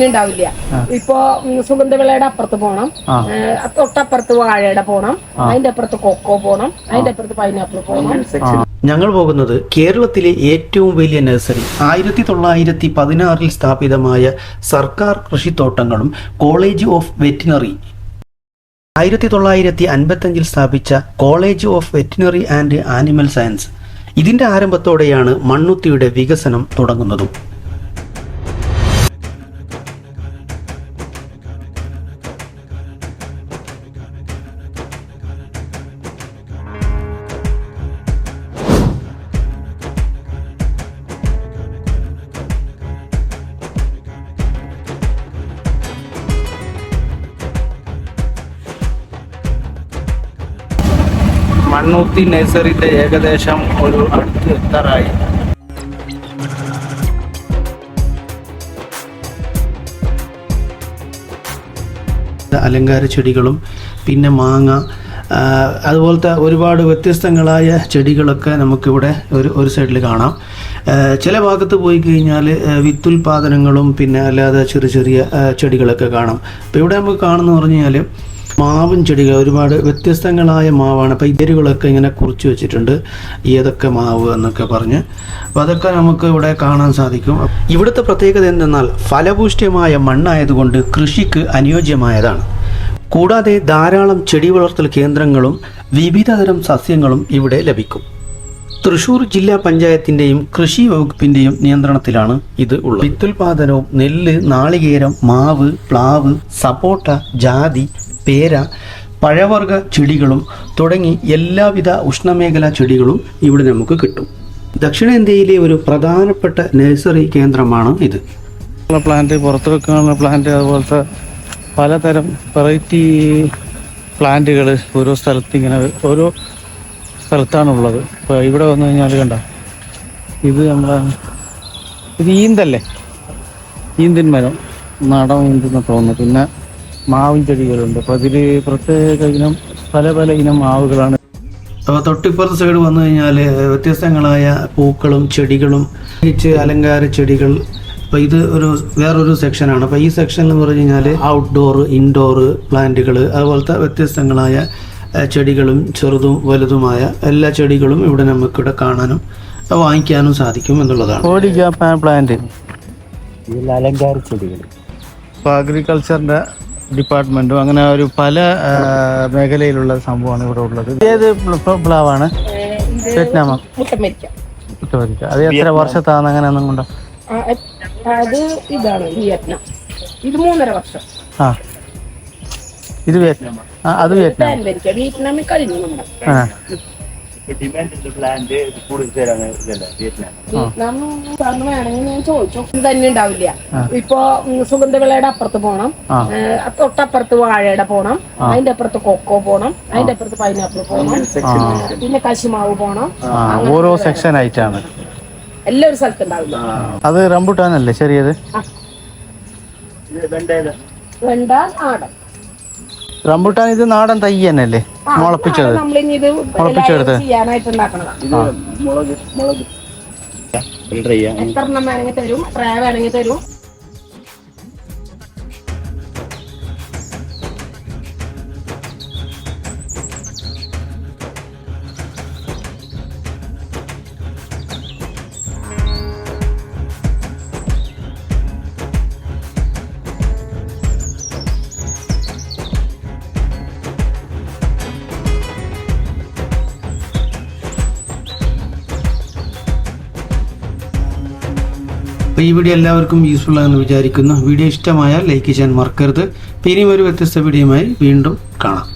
ഉണ്ടാവില്ല. ഇപ്പൊ സുഗന്ധവിളയുടെ അപ്പുറത്ത് പോണം, തൊട്ടപ്പുറത്ത് വാഴയുടെ പോണം, അതിന്റെ അപ്പുറത്ത് കൊക്കോ പോണം, അതിന്റെ അപ്പുറത്ത് പൈനാപ്പിൾ പോണം. ഞങ്ങൾ പോകുന്നത് കേരളത്തിലെ ഏറ്റവും വലിയ നഴ്സറി 1916 സ്ഥാപിതമായ സർക്കാർ കൃഷിത്തോട്ടങ്ങളും കോളേജ് ഓഫ് വെറ്റിനറി 1955 സ്ഥാപിച്ച college of veterinary and animal science. ഇതിന്റെ ആരംഭത്തോടെയാണ് മണ്ണുത്തിയുടെ വികസനം തുടങ്ങുന്നതും. മണ്ണുത്തി നഴ്സറിയുടെ ഏകദേശം ഒരു അടുത്ത് എത്താറായി. അലങ്കാര ചെടികളും പിന്നെ മാങ്ങ അതുപോലത്തെ ഒരുപാട് വ്യത്യസ്തങ്ങളായ ചെടികളൊക്കെ നമുക്കിവിടെ ഒരു സൈഡിൽ കാണാം. ചില ഭാഗത്ത് പോയി കഴിഞ്ഞാൽ വിത്തുൽപാദനങ്ങളും പിന്നെ അല്ലാതെ ചെറിയ ചെറിയ ചെടികളൊക്കെ കാണാം. അപ്പോൾ ഇവിടെ നമുക്ക് കാണുന്നു പറഞ്ഞു കഴിഞ്ഞാൽ മാവും ചെടികൾ ഒരുപാട് വ്യത്യസ്തങ്ങളായ മാവാണ്. അപ്പോൾ ഇതിരുകളൊക്കെ ഇങ്ങനെ കുറിച്ച് വെച്ചിട്ടുണ്ട്, ഏതൊക്കെ മാവ് എന്നൊക്കെ പറഞ്ഞ്. അപ്പോൾ അതൊക്കെ നമുക്ക് ഇവിടെ കാണാൻ സാധിക്കും. ഇവിടുത്തെ പ്രത്യേകത എന്തെന്നാൽ ഫലഭൂഷ്ഠമായ മണ്ണായതുകൊണ്ട് കൃഷിക്ക് അനുയോജ്യമായതാണ്. കൂടാതെ ധാരാളം ചെടി വളർത്തൽ കേന്ദ്രങ്ങളും വിവിധതരം സസ്യങ്ങളും ഇവിടെ ലഭിക്കും. തൃശ്ശൂർ ജില്ലാ പഞ്ചായത്തിൻ്റെയും കൃഷി വകുപ്പിൻ്റെയും നിയന്ത്രണത്തിലാണ് ഇത് ഉള്ളത്. വിത്തുൽപാദനവും നെല്ല്, നാളികേരം, മാവ്, പ്ലാവ്, സപ്പോട്ട, ജാതി, പേര, പഴവർഗ ചെടികളും തുടങ്ങി എല്ലാവിധ ഉഷ്ണമേഖലാ ചെടികളും ഇവിടെ നമുക്ക് കിട്ടും. ദക്ഷിണേന്ത്യയിലെ ഒരു പ്രധാനപ്പെട്ട നഴ്സറി കേന്ദ്രമാണ് ഇത്. പ്ലാന്റ് പുറത്തു വെക്കാനുള്ള പ്ലാന്റ്, അതുപോലത്തെ പലതരം വെറൈറ്റി പ്ലാന്റുകൾ ഓരോ സ്ഥലത്താണുള്ളത്. ഇപ്പോൾ ഇവിടെ വന്നു കഴിഞ്ഞാൽ കണ്ട ഇത് ഇത് ഈന്തല്ലേ, ഈന്തിൻ മരം, നാടൻ ഈന്തെന്ന് തോന്നുന്നു. പിന്നെ മാവും ചെടികളുണ്ട്. അപ്പോൾ അതിൽ പ്രത്യേക ഇനം പല ഇനം മാവുകളാണ്. അപ്പോൾ തൊട്ടിപ്പുറത്ത് സൈഡ് വന്നു കഴിഞ്ഞാൽ വ്യത്യസ്തങ്ങളായ പൂക്കളും ചെടികളും അലങ്കാര ചെടികൾ. അപ്പോൾ ഇത് വേറൊരു സെക്ഷനാണ്. അപ്പോൾ ഈ സെക്ഷൻ എന്ന് പറഞ്ഞു കഴിഞ്ഞാൽ ഔട്ട്ഡോർ, ഇൻഡോർ പ്ലാന്റുകൾ, അതുപോലത്തെ വ്യത്യസ്തങ്ങളായ ചെടികളും ചെറുതും വലുതുമായ എല്ലാ ചെടികളും ഇവിടെ നമുക്കിവിടെ കാണാനും വാങ്ങിക്കാനും സാധിക്കും എന്നുള്ളതാണ്. പ്ലാന്റ് അലങ്കാര ചെടികൾ. ഇപ്പോൾ അഗ്രികൾച്ചറിൻ്റെ ഡിപ്പാർട്ട്മെന്റും അങ്ങനെ ഒരു പല മേഖലയിലുള്ള സംഭവമാണ് ഇവിടെ ഉള്ളത്. ഏത് പ്ലാവാണ്? വിയറ്റ്നാമോ? മുട്ടമരിക്ക. അത് എത്ര വർഷത്താണ്? അങ്ങനെ ഒന്നും കൊണ്ടോ? അത് ഇതാണ് വിയറ്റ്നാം. ഇത് 3.5 വർഷം. ഇത് വിയറ്റ്നാം. അത് വിയറ്റ്നാമിൽ കഴിഞ്ഞു. വേണമെങ്കിൽ ഞാൻ ചോദിച്ചു, തന്നെ ഉണ്ടാവില്ല. ഇപ്പൊ സുഗന്ധവിളയുടെ അപ്പുറത്ത് പോണം, തൊട്ടപ്പുറത്ത് വാഴയുടെ പോണം, അതിന്റെ അപ്പുറത്ത് കൊക്കോ പോണം, അതിന്റെ അപ്പുറത്ത് പൈനാപ്പിൾ പോണം, പിന്നെ കശുമാവ് പോണം. ഓരോ സെക്ഷൻ ആയിട്ടാണ്. എല്ലാ ഒരു സ്ഥലത്തുണ്ടാവില്ല. അത് റംബുട്ടാനല്ലേ ചെറിയത്? വെണ്ട നാടൻ റംബുട്ടാൻ. ഇത് നാടൻ തൈ തന്നെയല്ലേ മുളപ്പിച്ചത്? മുളപ്പിച്ചെടുത്ത് എത്ര എണ്ണം വേണമെങ്കിൽ തരും, എത്ര വേണമെങ്കിൽ തരും. അപ്പോൾ ഈ വീഡിയോ എല്ലാവർക്കും യൂസ്ഫുൾ ആണെന്ന് വിചാരിക്കുന്നു. വീഡിയോ ഇഷ്ടമായാൽ ലൈക്ക് ചെയ്യാൻ മറക്കരുത്. ഇനിയും ഒരു വ്യത്യസ്ത വീഡിയോയുമായി വീണ്ടും കാണാം.